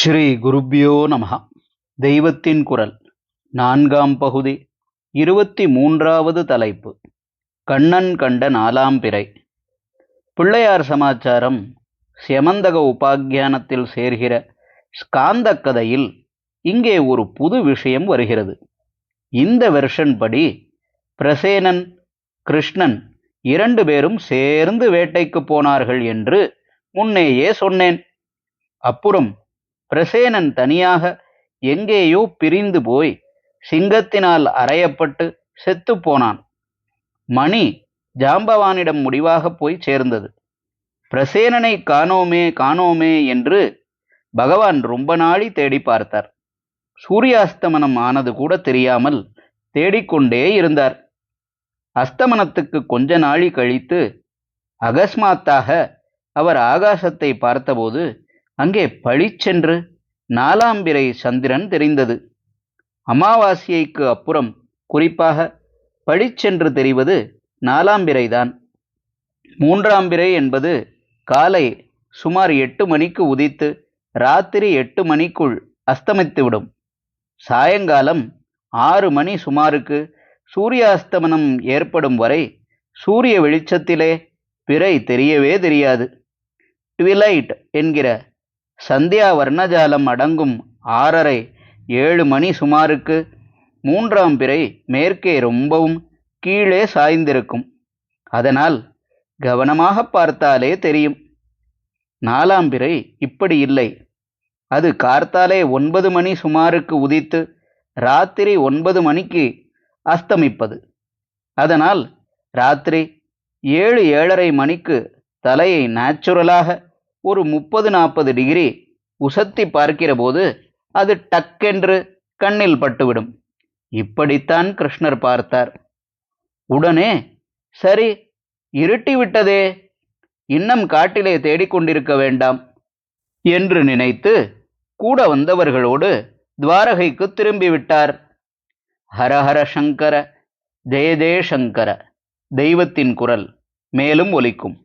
ஸ்ரீ குருப்யோ நமஹ. தெய்வத்தின் குரல் நான்காம் பகுதி 23வது தலைப்பு. கண்ணன் கண்ட நாலாம் பிறை. பிள்ளையார் சமாச்சாரம் ஸ்யமந்தக உபாக்கியானத்தில் சேர்கிற ஸ்காந்த கதையில் இங்கே ஒரு புது விஷயம் வருகிறது. இந்த வெர்ஷன் படி பிரசேனன் கிருஷ்ணன் 2 பேரும் சேர்ந்து வேட்டைக்கு போனார்கள் என்று முன்னேயே சொன்னேன். அப்புறம் பிரசேனன் தனியாக எங்கேயோ பிரிந்து போய் சிங்கத்தினால் அறையப்பட்டு செத்து போனான். மணி ஜாம்பவானிடம் முடிவாக போய் சேர்ந்தது. பிரசேனனை காணோமே காணோமே என்று பகவான் ரொம்ப நாளி தேடி பார்த்தார். சூரியாஸ்தமனம் ஆனது கூட தெரியாமல் தேடிக்கொண்டே இருந்தார். அஸ்தமனத்துக்கு கொஞ்ச நாளி கழித்து அகஸ்மாத்தாக அவர் ஆகாசத்தை பார்த்தபோது அங்கே பளிச்சென்று 4ஆம் பிறை சந்திரன் தெரிந்தது. அமாவாசைக்கு அப்புறம் குறிப்பாக பளிச்சென்று தெரிவது 4ஆம் பிறைதான். 3ஆம் பிறை என்பது காலை சுமார் 8 மணிக்கு உதித்து ராத்திரி 8 மணிக்குள் அஸ்தமித்துவிடும். சாயங்காலம் 6 மணி சுமாருக்கு சூரியாஸ்தமனம் ஏற்படும் வரை சூரிய வெளிச்சத்திலே பிறை தெரியவே தெரியாது. ட்விலைட் என்கிற சந்தியா வர்ணஜாலம் அடங்கும் 6:30-7 மணி சுமாருக்கு 3ஆம் பிறை மேற்கே ரொம்பவும் கீழே சாய்ந்திருக்கும். அதனால் கவனமாக பார்த்தாலே தெரியும். 4ஆம் பிறை இப்படி இல்லை. அது கார்த்தாலே 9 மணி சுமாருக்கு உதித்து ராத்திரி 9 மணிக்கு அஸ்தமிப்பது. அதனால் ராத்திரி 7-7:30 மணிக்கு தலையை நேச்சுரலாக ஒரு 30-40 டிகிரி உசத்தி பார்க்கிற போது அது டக்கென்று கண்ணில் பட்டுவிடும். இப்படித்தான் கிருஷ்ணர் பார்த்தார். உடனே சரி, இருட்டிவிட்டதே, இன்னும் காட்டிலே தேடிக்கொண்டிருக்க வேண்டாம் என்று நினைத்து கூட வந்தவர்களோடு துவாரகைக்கு திரும்பிவிட்டார். ஹரஹர சங்கர, ஜெய ஜெய சங்கர. தெய்வத்தின் குரல் மேலும் ஒலிக்கும்.